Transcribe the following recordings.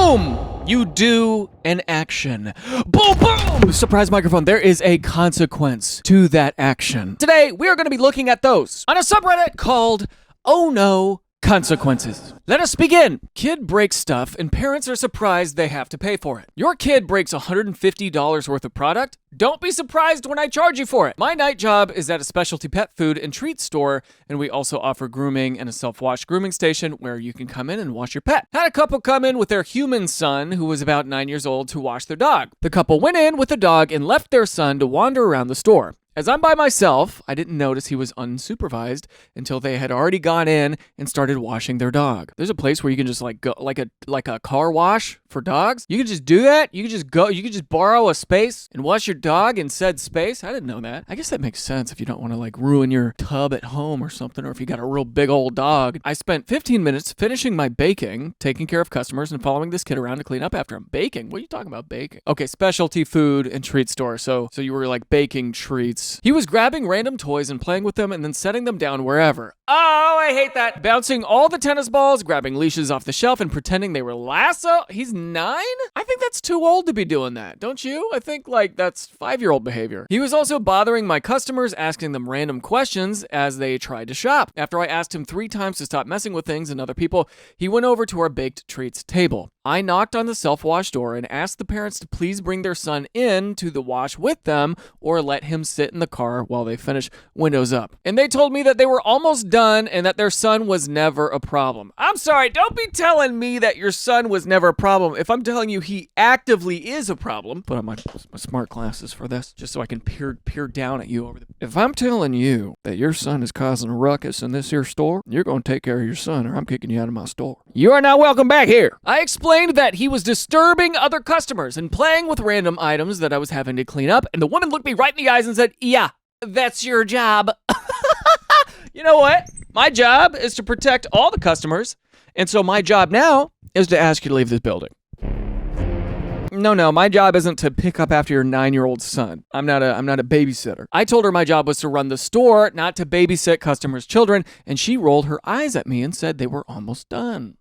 Boom! You do an action. Boom, boom! Surprise microphone. There is a consequence to that action. Today, we are going to be looking at those on a subreddit called Oh No Consequences. Let us begin. Kid breaks stuff and parents are surprised they have to pay for it. Your kid breaks $150 worth of product? Don't be surprised when I charge you for it. My night job is at a specialty pet food and treat store, and we also offer grooming and a self-wash grooming station where you can come in and wash your pet. Had a couple come in with their human son, who was about 9 years old, to wash their dog. The couple went in with the dog and left their son to wander around the store. As I'm by myself, I didn't notice he was unsupervised until they had already gone in and started washing their dog. There's a place where you can just go like a car wash for dogs. You can just do that. You can just borrow a space and wash your dog in said space. I didn't know that. I guess that makes sense if you don't want to ruin your tub at home or something, or if you got a real big old dog. I spent 15 minutes finishing my baking, taking care of customers, and following this kid around to clean up after him. Baking? What are you talking about baking? Okay, specialty food and treat store. So you were baking treats. He was grabbing random toys and playing with them and then setting them down wherever. Oh, I hate that. Bouncing all the tennis balls, grabbing leashes off the shelf and pretending they were lasso. He's 9? I think that's too old to be doing that, don't you? I think that's 5-year-old behavior. He was also bothering my customers, asking them random questions as they tried to shop. After I asked him 3 times to stop messing with things and other people, he went over to our baked treats table. I knocked on the self-wash door and asked the parents to please bring their son in to the wash with them or let him sit in the car while they finish, windows up. And they told me that they were almost done and that their son was never a problem. I'm sorry, don't be telling me that your son was never a problem if I'm telling you he actively is a problem. Put on my smart glasses for this, just so I can peer down at you over the... If I'm telling you that your son is causing a ruckus in this here store, you're going to take care of your son or I'm kicking you out of my store. You are not welcome back here. I explained that he was disturbing other customers and playing with random items that I was having to clean up, and the woman looked me right in the eyes and said, "Yeah, that's your job." You know what? My job is to protect all the customers, and so my job now is to ask you to leave this building. No, my job isn't to pick up after your 9-year-old son. I'm not a babysitter. I told her my job was to run the store, not to babysit customers' children, and she rolled her eyes at me and said they were almost done.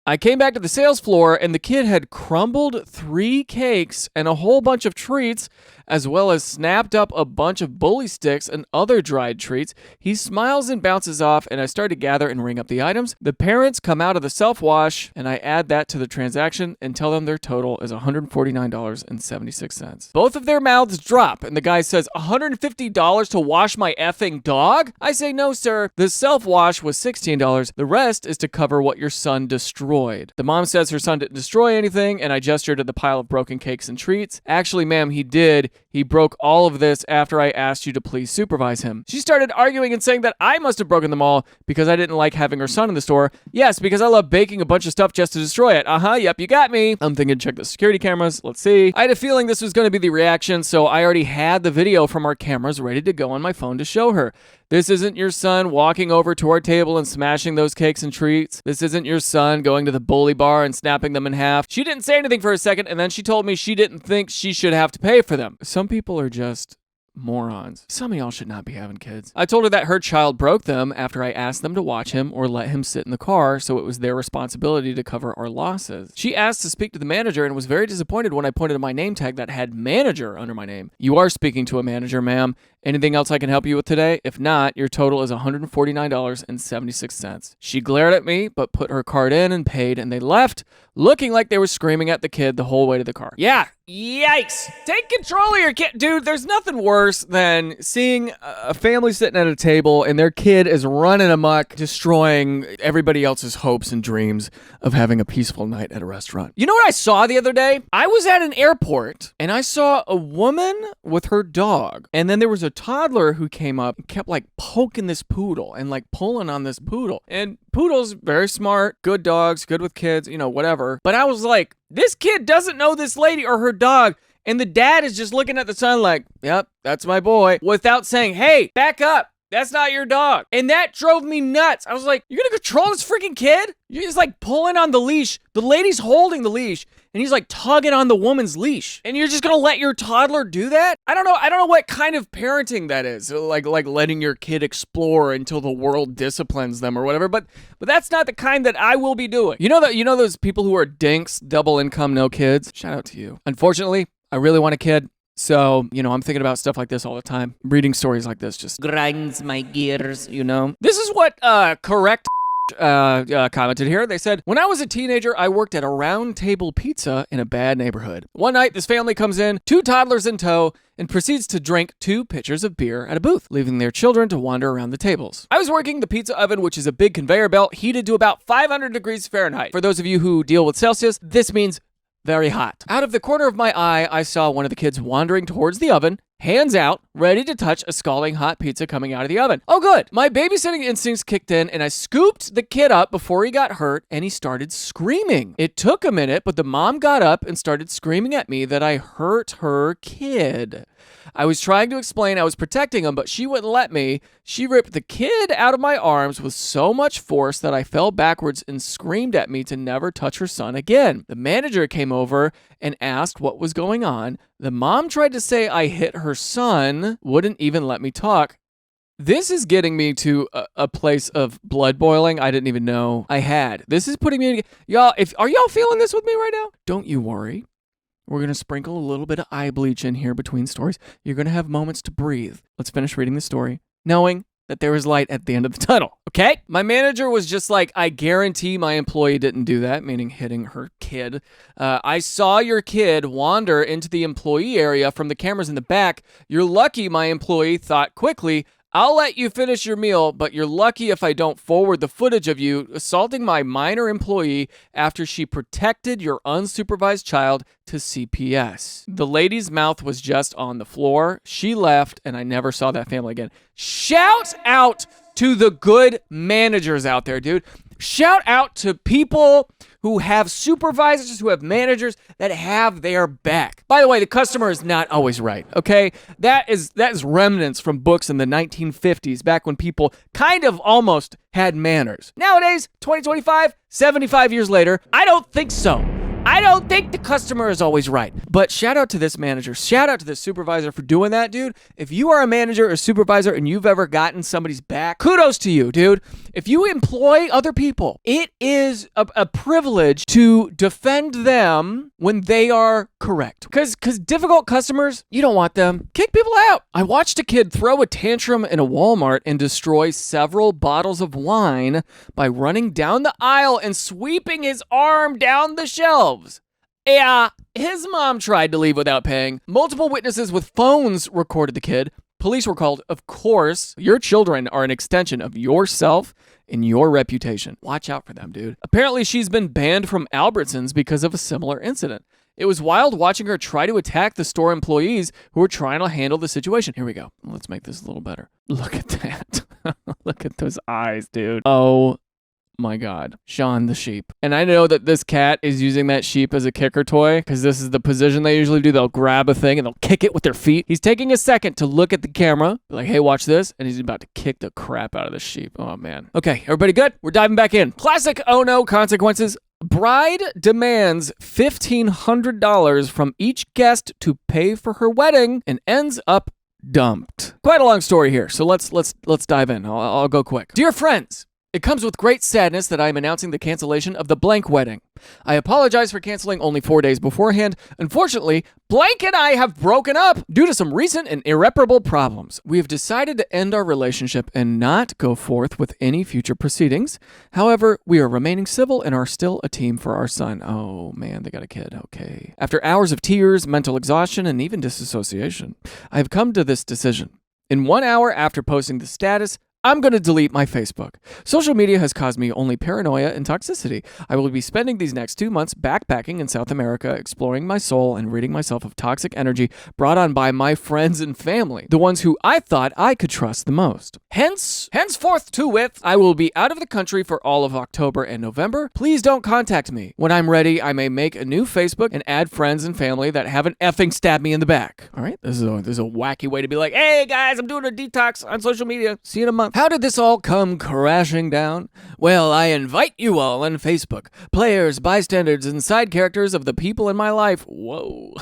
I came back to the sales floor and the kid had crumbled 3 cakes and a whole bunch of treats, as well as snapped up a bunch of bully sticks and other dried treats. He smiles and bounces off, and I start to gather and ring up the items. The parents come out of the self-wash, and I add that to the transaction and tell them their total is $149.76. Both of their mouths drop, and the guy says, $150 to wash my effing dog? I say, no, sir. The self-wash was $16. The rest is to cover what your son destroyed. The mom says her son didn't destroy anything, and I gestured at the pile of broken cakes and treats. Actually, ma'am, he did. He broke all of this after I asked you to please supervise him. She started arguing and saying that I must have broken them all because I didn't like having her son in the store. Yes, because I love baking a bunch of stuff just to destroy it. Yep, you got me. I'm thinking, check the security cameras. Let's see. I had a feeling this was going to be the reaction, so I already had the video from our cameras ready to go on my phone to show her. This isn't your son walking over to our table and smashing those cakes and treats. This isn't your son going to the bully bar and snapping them in half. She didn't say anything for a second, and then she told me she didn't think she should have to pay for them. Some people are just morons. Some of y'all should not be having kids. I told her that her child broke them after I asked them to watch him or let him sit in the car, so it was their responsibility to cover our losses. She asked to speak to the manager and was very disappointed when I pointed to my name tag that had manager under my name. You are speaking to a manager, ma'am. Anything else I can help you with today? If not, your total is $149.76. She glared at me, but put her card in and paid, and they left, looking like they were screaming at the kid the whole way to the car. Yeah, yikes. Take control of your kid. Dude, there's nothing worse than seeing a family sitting at a table and their kid is running amok, destroying everybody else's hopes and dreams of having a peaceful night at a restaurant. You know what I saw the other day? I was at an airport, and I saw a woman with her dog, and then there was a toddler who came up and kept poking this poodle and pulling on this poodle. And poodles, very smart, good dogs, good with kids, whatever. But I was like, this kid doesn't know this lady or her dog. And the dad is just looking at the son like, yep, that's my boy, without saying, hey, back up. That's not your dog. And that drove me nuts. I was like, you're gonna control this freaking kid? You're just like pulling on the leash. The lady's holding the leash and he's like tugging on the woman's leash. And you're just gonna let your toddler do that? I don't know what kind of parenting that is. Like letting your kid explore until the world disciplines them or whatever. But that's not the kind that I will be doing. You know those people who are dinks, double income, no kids? Shout out to you. Unfortunately, I really want a kid. So, I'm thinking about stuff like this all the time. Reading stories like this just grinds my gears, This is what correct commented here. They said, when I was a teenager, I worked at a Round Table Pizza in a bad neighborhood. One night, this family comes in, 2 toddlers in tow, and proceeds to drink 2 pitchers of beer at a booth, leaving their children to wander around the tables. I was working the pizza oven, which is a big conveyor belt heated to about 500 degrees Fahrenheit. For those of you who deal with Celsius, this means very hot. Out of the corner of my eye, I saw one of the kids wandering towards the oven, hands out, ready to touch a scalding hot pizza coming out of the oven. Oh, good. My babysitting instincts kicked in, and I scooped the kid up before he got hurt, and he started screaming. It took a minute, but the mom got up and started screaming at me that I hurt her kid. I was trying to explain I was protecting him, but she wouldn't let me. She ripped the kid out of my arms with so much force that I fell backwards and screamed at me to never touch her son again. The manager came over and asked what was going on. The mom tried to say I hit her son, wouldn't even let me talk. This is getting me to a place of blood boiling I didn't even know I had. This is putting me in... Y'all, are y'all feeling this with me right now? Don't you worry. We're going to sprinkle a little bit of eye bleach in here between stories. You're going to have moments to breathe. Let's finish reading the story, knowing that there is light at the end of the tunnel, okay? My manager was just like, I guarantee my employee didn't do that, meaning hitting her kid. I saw your kid wander into the employee area from the cameras in the back. You're lucky my employee thought quickly, I'll let you finish your meal, but you're lucky if I don't forward the footage of you assaulting my minor employee after she protected your unsupervised child to CPS. The lady's mouth was just on the floor. She left, and I never saw that family again. Shout out to the good managers out there, dude. Shout out to people who have supervisors, who have managers that have their back. By the way, the customer is not always right, okay? That is remnants from books in the 1950s, back when people kind of almost had manners. Nowadays, 2025, 75 years later, I don't think so. I don't think the customer is always right. But shout out to this manager. Shout out to this supervisor for doing that, dude. If you are a manager or supervisor and you've ever gotten somebody's back, kudos to you, dude. If you employ other people, it is a privilege to defend them when they are correct. Because difficult customers, you don't want them. Kick people out. I watched a kid throw a tantrum in a Walmart and destroy several bottles of wine by running down the aisle and sweeping his arm down the shelf. Yeah, his mom tried to leave without paying. Multiple witnesses with phones recorded the kid. Police were called. Of course, your children are an extension of yourself and your reputation. Watch out for them, dude. Apparently, she's been banned from Albertsons because of a similar incident. It was wild watching her try to attack the store employees who were trying to handle the situation. Here we go. Let's make this a little better. Look at that. Look at those eyes, dude. Oh my God, Sean the sheep. And I know that this cat is using that sheep as a kicker toy because this is the position they usually do. They'll grab a thing and they'll kick it with their feet. He's taking a second to look at the camera, be like, hey, watch this. And he's about to kick the crap out of the sheep. Oh, man. Okay, everybody good? We're diving back in. Classic oh no consequences. Bride demands $1,500 from each guest to pay for her wedding and ends up dumped. Quite a long story here, so let's dive in. I'll go quick. Dear friends, it comes with great sadness that I am announcing the cancellation of the blank wedding. I apologize for canceling only 4 days beforehand. Unfortunately, blank and I have broken up due to some recent and irreparable problems. We have decided to end our relationship and not go forth with any future proceedings. However, we are remaining civil and are still a team for our son. Oh man, they got a kid. Okay. After hours of tears, mental exhaustion, and even disassociation, I have come to this decision. In 1 hour after posting the status, I'm going to delete my Facebook. Social media has caused me only paranoia and toxicity. I will be spending these next 2 months backpacking in South America, exploring my soul and ridding myself of toxic energy brought on by my friends and family, the ones who I thought I could trust the most. Henceforth to with, I will be out of the country for all of October and November. Please don't contact me. When I'm ready, I may make a new Facebook and add friends and family that haven't effing stabbed me in the back. All right, this is a wacky way to be like, hey guys, I'm doing a detox on social media. See you in a month. How did this all come crashing down? Well, I invite you all on Facebook, players, bystanders, and side characters of the people in my life. Whoa.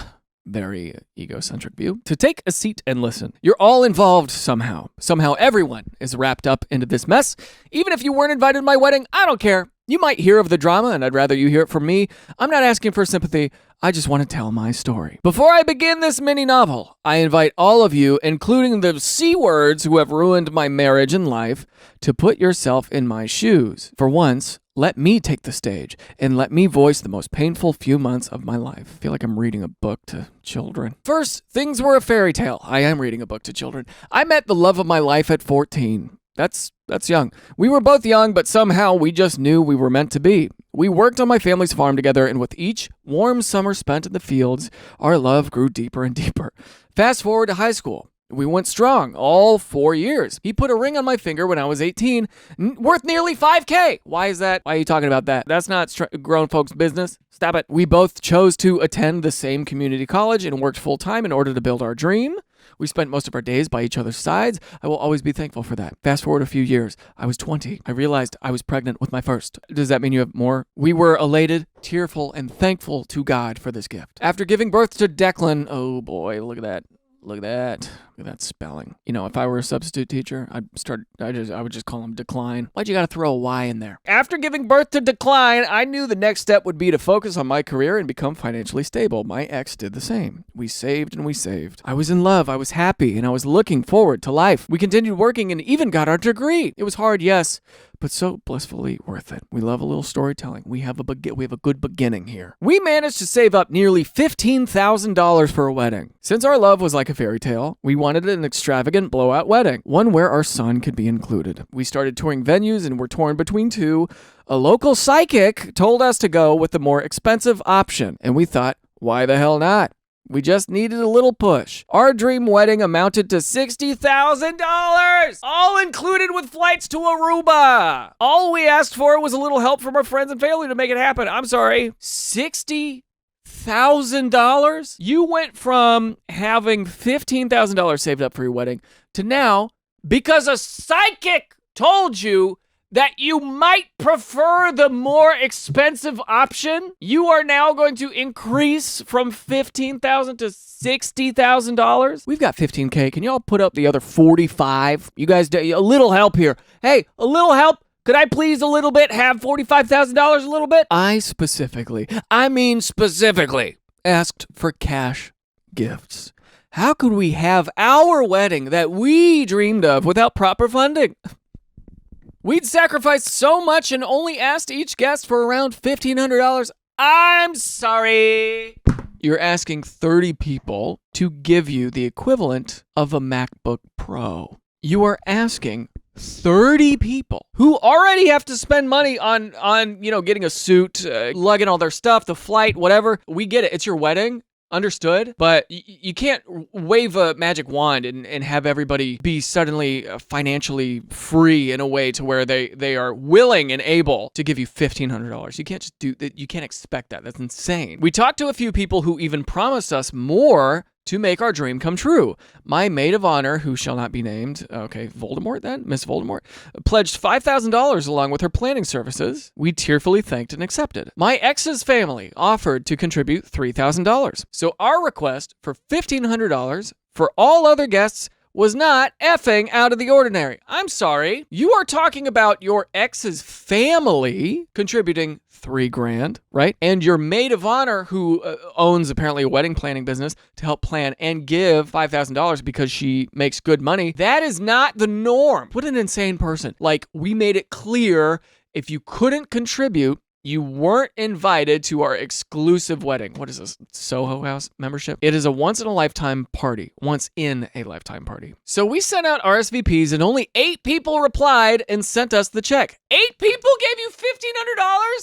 Very egocentric view. To take a seat and listen. You're all involved somehow. Somehow everyone is wrapped up into this mess. Even if you weren't invited to my wedding, I don't care. You might hear of the drama, and I'd rather you hear it from me. I'm not asking for sympathy. I just want to tell my story. Before I begin this mini novel, I invite all of you, including the C words who have ruined my marriage and life, to put yourself in my shoes. For once, let me take the stage and let me voice the most painful few months of my life. I feel like I'm reading a book to children. First, things were a fairy tale. I am reading a book to children. I met the love of my life at 14. That's young. We were both young, but somehow we just knew we were meant to be. We worked on my family's farm together, and with each warm summer spent in the fields, our love grew deeper and deeper. Fast forward to high school. We went strong all 4 years. He put a ring on my finger when I was 18, worth nearly $5,000. Why is that? Why are you talking about that? That's not grown folks' business. Stop it. We both chose to attend the same community college and worked full-time in order to build our dream. We spent most of our days by each other's sides. I will always be thankful for that. Fast forward a few years. I was 20. I realized I was pregnant with my first. Does that mean you have more? We were elated, tearful, and thankful to God for this gift. After giving birth to Declan, oh boy, look at that. Look at that. Look at that spelling. You know, if I were a substitute teacher, I would just call him Decline. Why'd you gotta throw a Y in there? After giving birth to Decline, I knew the next step would be to focus on my career and become financially stable. My ex did the same. We saved and we saved. I was in love, I was happy, and I was looking forward to life. We continued working and even got our degree. It was hard, yes, but so blissfully worth it. We love a little storytelling. We have a good beginning here. We managed to save up nearly $15,000 for a wedding. Since our love was like a fairy tale, we wanted an extravagant blowout wedding, one where our son could be included. We started touring venues and were torn between two. A local psychic told us to go with the more expensive option, and we thought, why the hell not? We just needed a little push. Our dream wedding amounted to $60,000, all included with flights to Aruba. All we asked for was a little help from our friends and family to make it happen. I'm sorry, $60,000? You went from having $15,000 saved up for your wedding to now, because a psychic told you that you might prefer the more expensive option, you are now going to increase from $15,000 to $60,000. We've got $15K. Can y'all put up the other 45? You guys, a little help here. Hey, a little help. Could I please a little bit have $45,000 a little bit? I specifically asked for cash gifts. How could we have our wedding that we dreamed of without proper funding? We'd sacrificed so much and only asked each guest for around $1,500. I'm sorry. You're asking 30 people to give you the equivalent of a MacBook Pro. You are asking 30 people who already have to spend money on getting a suit, lugging all their stuff, the flight, whatever. We get it. It's your wedding. Understood, but you can't wave a magic wand and have everybody be suddenly financially free in a way to where they are willing and able to give you $1,500. You can't just do that. You can't expect that. That's insane. We talked to a few people who even promised us more to make our dream come true. My maid of honor, who shall not be named, okay, Voldemort then, Miss Voldemort, pledged $5,000 along with her planning services. We tearfully thanked and accepted. My ex's family offered to contribute $3,000. So our request for $1,500 for all other guests was not effing out of the ordinary. I'm sorry. You are talking about your ex's family contributing $3,000, right? And your maid of honor, who owns apparently a wedding planning business, to help plan and give $5,000 because she makes good money. That is not the norm. What an insane person. Like, we made it clear if you couldn't contribute, You weren't invited to our exclusive wedding. What is this, Soho House membership? It is a once-in-a-lifetime party. Once-in-a-lifetime party. So we sent out RSVPs and only 8 people replied and sent us the check. 8 people gave you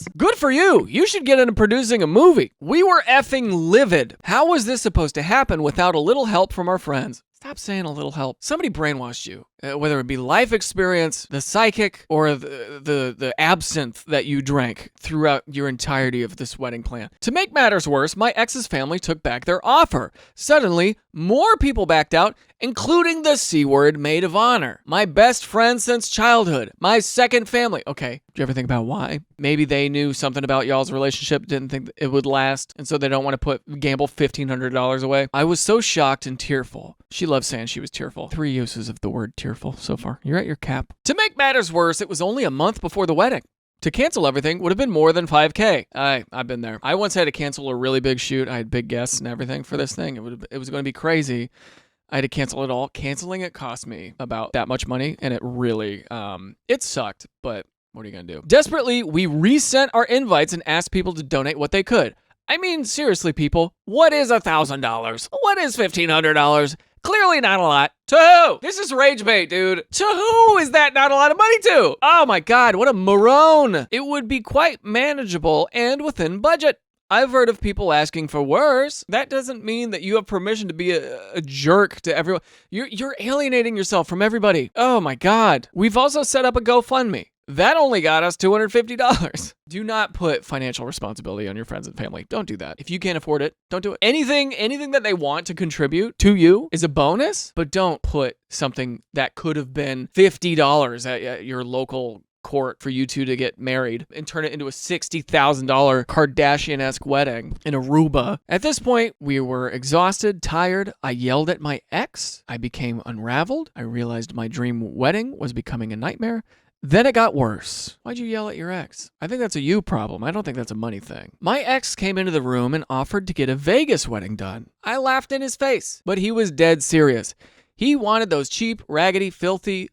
$1,500? Good for you. You should get into producing a movie. We were effing livid. How was this supposed to happen without a little help from our friends? Stop saying a little help. Somebody brainwashed you, whether it be life experience, the psychic, or the absinthe that you drank throughout your entirety of this wedding plan. To make matters worse, my ex's family took back their offer. Suddenly, more people backed out, including the C-word maid of honor. My best friend since childhood. My second family. Okay, did you ever think about why? Maybe they knew something about y'all's relationship, didn't think it would last, and so they don't want to gamble $1,500 away. I was so shocked and tearful. She loves saying she was tearful. 3 uses of the word tearful so far. You're at your cap. To make matters worse, it was only a month before the wedding. To cancel everything would have been more than $5,000. I've been there. I once had to cancel a really big shoot. I had big guests and everything for this thing. It was going to be crazy. I had to cancel it all. Canceling it cost me about that much money, and it really, it sucked, but what are you going to do? Desperately, we resent our invites and asked people to donate what they could. I mean, seriously, people, what is $1,000? What is $1,500? Clearly not a lot. To who? This is rage bait, dude. To who is that not a lot of money to? Oh my God, what a moron. It would be quite manageable and within budget. I've heard of people asking for worse. That doesn't mean that you have permission to be a jerk to everyone. You're alienating yourself from everybody. Oh my God. We've also set up a GoFundMe. That only got us $250. Do not put financial responsibility on your friends and family. Don't do that. If you can't afford it, don't do it. Anything that they want to contribute to you is a bonus, but don't put something that could have been $50 at your local court for you two to get married and turn it into a $60,000 Kardashian-esque wedding in Aruba. At this point, we were exhausted, tired. I yelled at my ex. I became unraveled. I realized my dream wedding was becoming a nightmare. Then it got worse. Why'd you yell at your ex? I think that's a you problem. I don't think that's a money thing. My ex came into the room and offered to get a Vegas wedding done. I laughed in his face, but he was dead serious. He wanted those cheap, raggedy, filthy,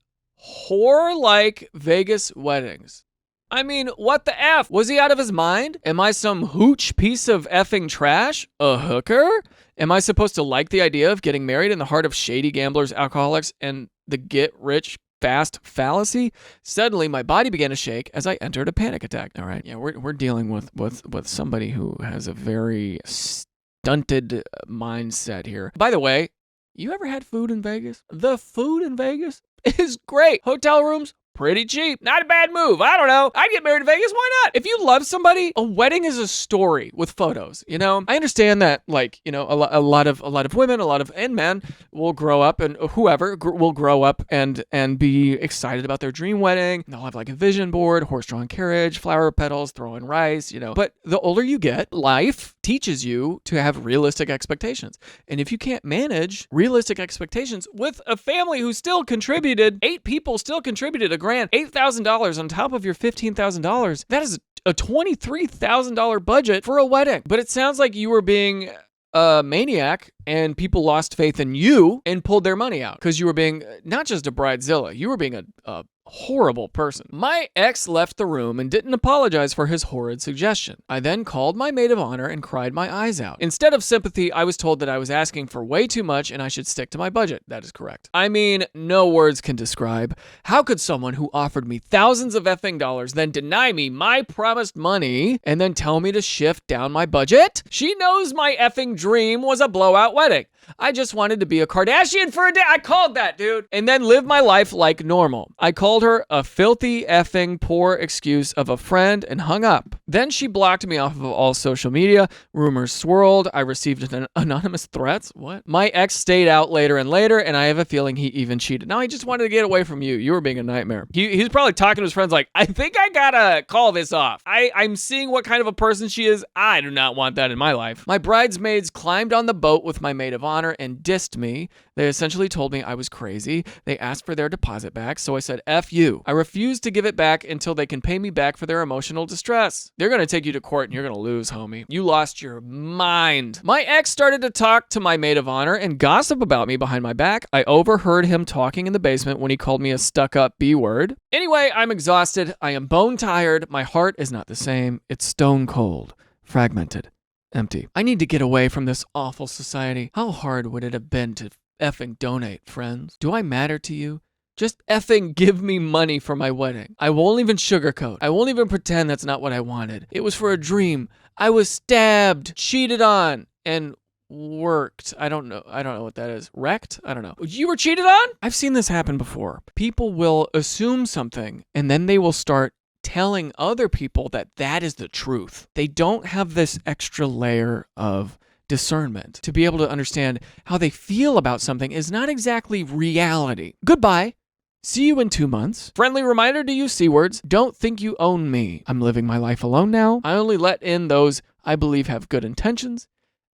whore-like Vegas weddings. I mean, what the F? Was he out of his mind? Am I some hooch piece of effing trash? A hooker? Am I supposed to like the idea of getting married in the heart of shady gamblers, alcoholics, and the get-rich fast fallacy? Suddenly, my body began to shake as I entered a panic attack. All right, yeah, we're dealing with somebody who has a very stunted mindset here. By the way, you ever had food in Vegas? The food in Vegas is great. Hotel rooms, pretty cheap. Not a bad move. I don't know. I'd get married in Vegas. Why not? If you love somebody, a wedding is a story with photos. You know, I understand that, like, you know, a lot of women, and men will grow up, and whoever will grow up and be excited about their dream wedding. They'll have like a vision board, horse-drawn carriage, flower petals, throw in rice, you know. But the older you get, life teaches you to have realistic expectations. And if you can't manage realistic expectations with a family who still contributed, 8 people still contributed $8,000 on top of your $15,000, that is a $23,000 budget for a wedding. But it sounds like you were being a maniac and people lost faith in you and pulled their money out because you were being not just a bridezilla, you were being a horrible person. My ex left the room and didn't apologize for his horrid suggestion. I then called my maid of honor and cried my eyes out. Instead of sympathy, I was told that I was asking for way too much and I should stick to my budget. That is correct. I mean, no words can describe. How could someone who offered me thousands of effing dollars then deny me my promised money and then tell me to shift down my budget? She knows my effing dream was a blowout wedding. I just wanted to be a Kardashian for a day. I called that, dude. And then live my life like normal. I called her a filthy effing poor excuse of a friend and hung up. Then she blocked me off of all social media. Rumors swirled. I received anonymous threats. What? My ex stayed out later and later, and I have a feeling he even cheated. Now, he just wanted to get away from you. You were being a nightmare. He's probably talking to his friends like, I think I gotta call this off. I'm seeing what kind of a person she is. I do not want that in my life. My bridesmaids climbed on the boat with my maid of honor and dissed me. They essentially told me I was crazy. They asked for their deposit back, so I said, F you. I refused to give it back until they can pay me back for their emotional distress. They're going to take you to court and you're going to lose, homie. You lost your mind. My ex started to talk to my maid of honor and gossip about me behind my back. I overheard him talking in the basement when he called me a stuck-up B-word. Anyway, I'm exhausted. I am bone-tired. My heart is not the same. It's stone cold, fragmented, empty. I need to get away from this awful society. How hard would it have been to effing donate, friends? Do I matter to you? Just effing give me money for my wedding. I won't even sugarcoat. I won't even pretend that's not what I wanted. It was for a dream. I was stabbed, cheated on, and worked. I don't know what that is. Wrecked? I don't know. You were cheated on? I've seen this happen before. People will assume something, and then they will start telling other people that that is the truth. They don't have this extra layer of discernment to be able to understand how they feel about something is not exactly reality. Goodbye. See you in 2 months. Friendly reminder to use C words. Don't think you own me. I'm living my life alone now. I only let in those I believe have good intentions.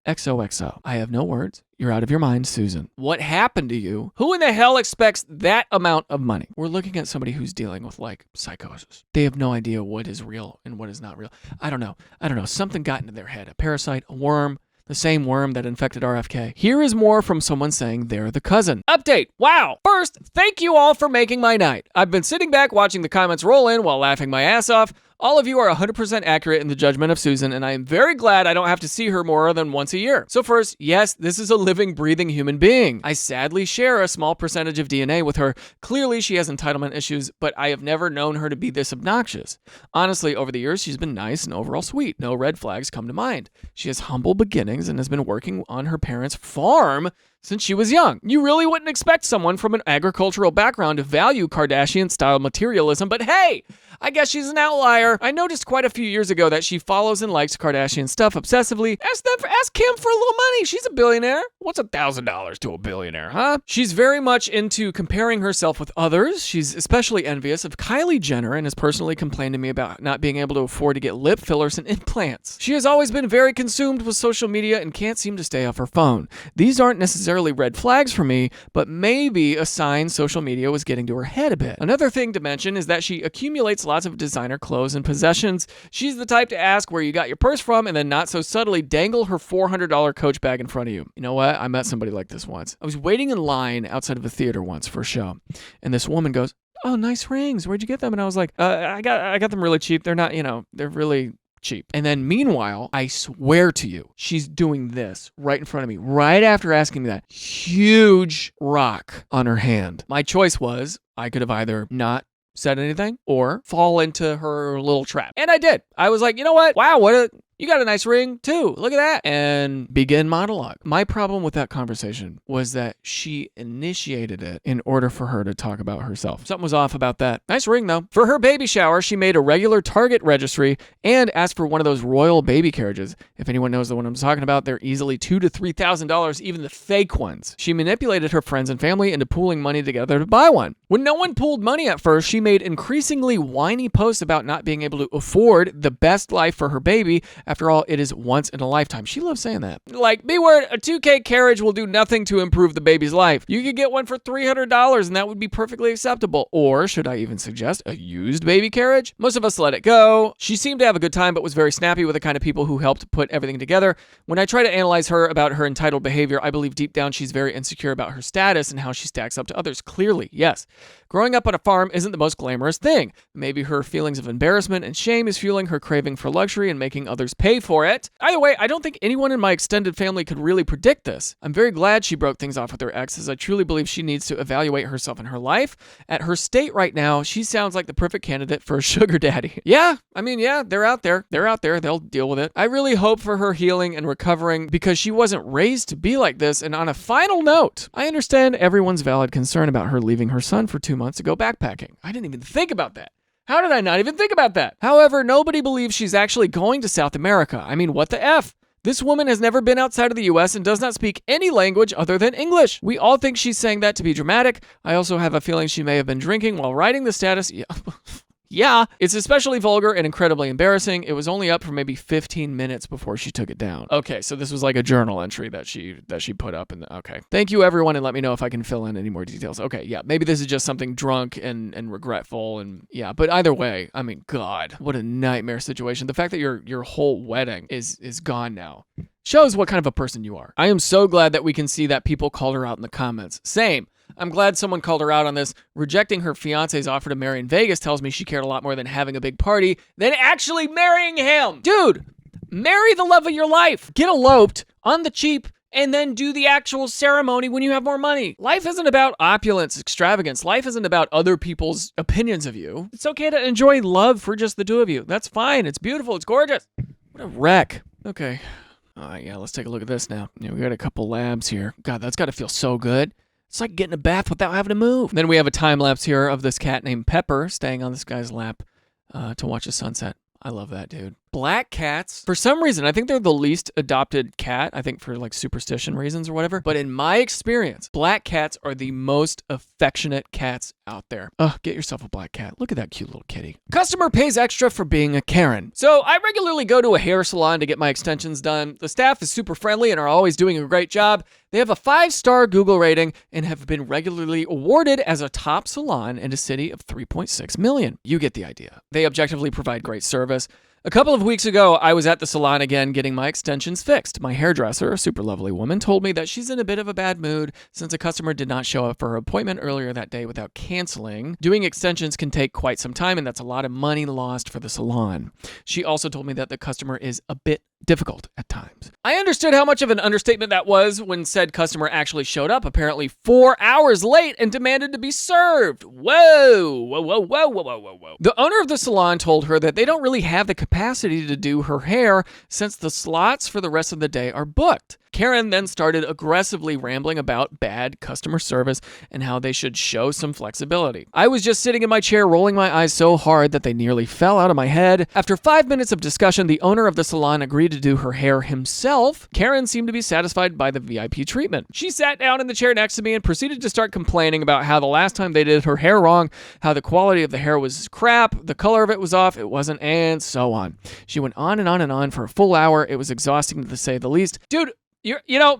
XOXO. I have no words. You're out of your mind, Susan. What happened to you? Who in the hell expects that amount of money? We're looking at somebody who's dealing with like psychosis. They have no idea what is real and what is not real. I don't know. Something got into their head. A parasite, a worm. The same worm that infected RFK. Here is more from someone saying they're the cousin. Update. Wow. First, thank you all for making my night. I've been sitting back watching the comments roll in while laughing my ass off. All of you are 100% accurate in the judgment of Susan, and I am very glad I don't have to see her more than once a year. So first, yes, this is a living, breathing human being. I sadly share a small percentage of DNA with her. Clearly, she has entitlement issues, but I have never known her to be this obnoxious. Honestly, over the years, she's been nice and overall sweet. No red flags come to mind. She has humble beginnings and has been working on her parents' farm since she was young. You really wouldn't expect someone from an agricultural background to value Kardashian-style materialism, but hey, I guess she's an outlier. I noticed quite a few years ago that she follows and likes Kardashian stuff obsessively. Ask Kim for a little money. She's a billionaire. What's $1,000 to a billionaire, huh? She's very much into comparing herself with others. She's especially envious of Kylie Jenner and has personally complained to me about not being able to afford to get lip fillers and implants. She has always been very consumed with social media and can't seem to stay off her phone. These aren't necessarily red flags for me, but maybe a sign social media was getting to her head a bit. Another thing to mention is that she accumulates lots of designer clothes and possessions. She's the type to ask where you got your purse from and then not so subtly dangle her $400 Coach bag in front of you. You know what? I met somebody like this once. I was waiting in line outside of a theater once for a show, and this woman goes, "Oh, nice rings. Where'd you get them?" And I was like, I got them really cheap. They're not, they're really cheap. And then meanwhile, I swear to you, she's doing this right in front of me, right after asking me that. Huge rock on her hand. My choice was I could have either not said anything or fall into her little trap. And I did. I was like, you know what? Wow, you got a nice ring too. Look at that. And begin monologue. My problem with that conversation was that she initiated it in order for her to talk about herself. Something was off about that. Nice ring though. For her baby shower, she made a regular Target registry and asked for one of those royal baby carriages. If anyone knows the one I'm talking about, they're easily $2,000 to $3,000, even the fake ones. She manipulated her friends and family into pooling money together to buy one. When no one pooled money at first, she made increasingly whiny posts about not being able to afford the best life for her baby. After all, it is once in a lifetime. She loves saying that. Like, B-word, a 2K carriage will do nothing to improve the baby's life. You could get one for $300 and that would be perfectly acceptable. Or should I even suggest a used baby carriage? Most of us let it go. She seemed to have a good time, but was very snappy with the kind of people who helped put everything together. When I try to analyze her about her entitled behavior, I believe deep down she's very insecure about her status and how she stacks up to others. Clearly, yes. Growing up on a farm isn't the most glamorous thing. Maybe her feelings of embarrassment and shame is fueling her craving for luxury and making others pay for it. Either way, I don't think anyone in my extended family could really predict this. I'm very glad she broke things off with her ex, as I truly believe she needs to evaluate herself and her life. At her state right now, she sounds like the perfect candidate for a sugar daddy. Yeah, they're out there. They'll deal with it. I really hope for her healing and recovering because she wasn't raised to be like this. And on a final note, I understand everyone's valid concern about her leaving her son for 2 months to go backpacking. I didn't even think about that. How did I not even think about that? However, nobody believes she's actually going to South America. I mean, what the F? This woman has never been outside of the US and does not speak any language other than English. We all think she's saying that to be dramatic. I also have a feeling she may have been drinking while writing the status. Yeah, it's especially vulgar and incredibly embarrassing. It was only up for maybe 15 minutes before she took it down. Okay, so this was like a journal entry that she put up. Okay. Thank you, everyone, and let me know if I can fill in any more details. Okay, yeah, maybe this is just something drunk and regretful, and yeah, but either way, I mean, God, what a nightmare situation. The fact that your whole wedding is gone now shows what kind of a person you are. I am so glad that we can see that people called her out in the comments. Same. I'm glad someone called her out on this. Rejecting her fiance's offer to marry in Vegas tells me she cared a lot more than having a big party than actually marrying him. Dude, marry the love of your life. Get eloped on the cheap and then do the actual ceremony when you have more money. Life isn't about opulence, extravagance. Life isn't about other people's opinions of you. It's okay to enjoy love for just the two of you. That's fine. It's beautiful. It's gorgeous. What a wreck. Okay. Yeah, let's take a look at this now. Yeah, we got a couple labs here. God, that's got to feel so good. It's like getting a bath without having to move. Then we have a time lapse here of this cat named Pepper staying on this guy's lap to watch the sunset. I love that, dude. Black cats, for some reason, I think they're the least adopted cat, I think for like superstition reasons or whatever. But in my experience, black cats are the most affectionate cats out there. Get yourself a black cat. Look at that cute little kitty. Customer pays extra for being a Karen. So I regularly go to a hair salon to get my extensions done. The staff is super friendly and are always doing a great job. They have a 5-star Google rating and have been regularly awarded as a top salon in a city of 3.6 million. You get the idea. They objectively provide great service. A couple of weeks ago, I was at the salon again getting my extensions fixed. My hairdresser, a super lovely woman, told me that she's in a bit of a bad mood since a customer did not show up for her appointment earlier that day without canceling. Doing extensions can take quite some time, and that's a lot of money lost for the salon. She also told me that the customer is a bit difficult at times. I understood how much of an understatement that was when said customer actually showed up, apparently 4 hours late, and demanded to be served. Whoa. The owner of the salon told her that they don't really have the capacity to do her hair since the slots for the rest of the day are booked. Karen then started aggressively rambling about bad customer service and how they should show some flexibility. I was just sitting in my chair rolling my eyes so hard that they nearly fell out of my head. After 5 minutes of discussion, the owner of the salon agreed to do her hair himself. Karen seemed to be satisfied by the VIP treatment. She sat down in the chair next to me and proceeded to start complaining about how the last time they did her hair wrong, how the quality of the hair was crap, the color of it was off, it wasn't, and so on. She went on and on and on for a full hour. It was exhausting to say the least. Dude,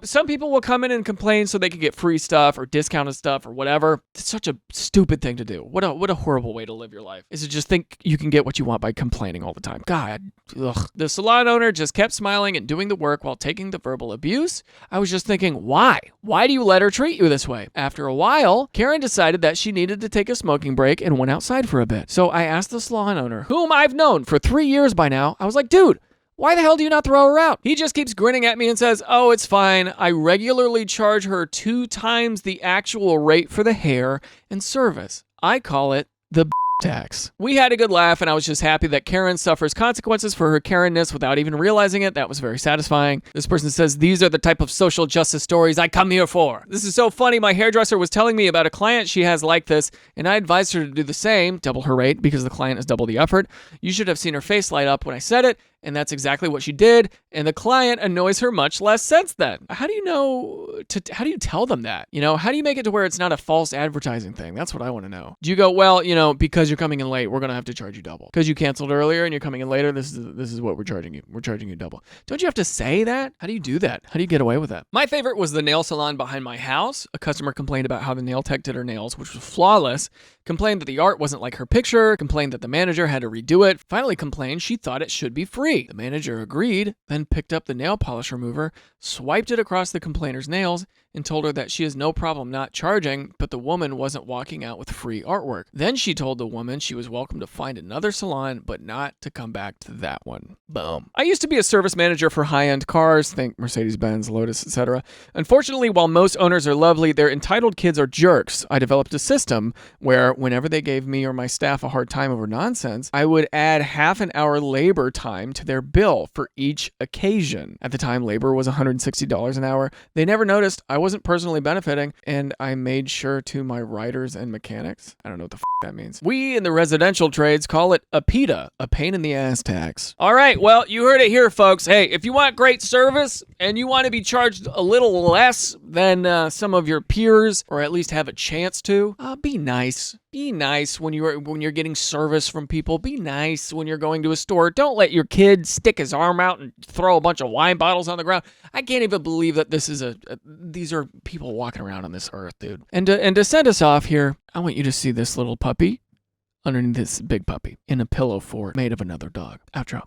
some people will come in and complain so they can get free stuff or discounted stuff or whatever. It's such a stupid thing to do. What a horrible way to live your life is to just think you can get what you want by complaining all the time. God, ugh. The salon owner just kept smiling and doing the work while taking the verbal abuse. I was just thinking, why? Why do you let her treat you this way? After a while, Karen decided that she needed to take a smoking break and went outside for a bit. So I asked the salon owner, whom I've known for 3 years by now, I was like, dude, why the hell do you not throw her out? He just keeps grinning at me and says, oh, it's fine. I regularly charge her 2 times the actual rate for the hair and service. I call it the tax. We had a good laugh, and I was just happy that Karen suffers consequences for her Karen-ness without even realizing it. That was very satisfying. This person says, these are the type of social justice stories I come here for. This is so funny. My hairdresser was telling me about a client she has like this, and I advised her to do the same, double her rate, because the client is double the effort. You should have seen her face light up when I said it, and that's exactly what she did, and the client annoys her much less since then. How do you tell them that? How do you make it to where it's not a false advertising thing? That's what I want to know. Do you go, well, because you're coming in late, we're going to have to charge you double. Because you canceled earlier and you're coming in later, this is what we're charging you. We're charging you double. Don't you have to say that? How do you do that? How do you get away with that? My favorite was the nail salon behind my house. A customer complained about how the nail tech did her nails, which was flawless, complained that the art wasn't like her picture, complained that the manager had to redo it, finally complained she thought it should be free. The manager agreed, then picked up the nail polish remover, swiped it across the complainer's nails, and told her that she has no problem not charging, but the woman wasn't walking out with free artwork. Then she told the woman she was welcome to find another salon, but not to come back to that one. Boom. I used to be a service manager for high-end cars, think Mercedes-Benz, Lotus, etc. Unfortunately, while most owners are lovely, their entitled kids are jerks. I developed a system where whenever they gave me or my staff a hard time over nonsense, I would add half an hour labor time to their bill for each occasion. At the time, labor was $160 an hour. They never noticed I wasn't personally benefiting, and I made sure to my riders and mechanics. I don't know what the that means. We in the residential trades call it a PITA, a pain in the ass tax. All right, well, you heard it here, folks. Hey, if you want great service and you want to be charged a little less than some of your peers, or at least have a chance to, be nice. Be nice when you're getting service from people. Be nice when you're going to a store. Don't let your kid stick his arm out and throw a bunch of wine bottles on the ground. I can't even believe that this is these are people walking around on this earth, dude. And to send us off here, I want you to see this little puppy underneath this big puppy in a pillow fort made of another dog. Outro.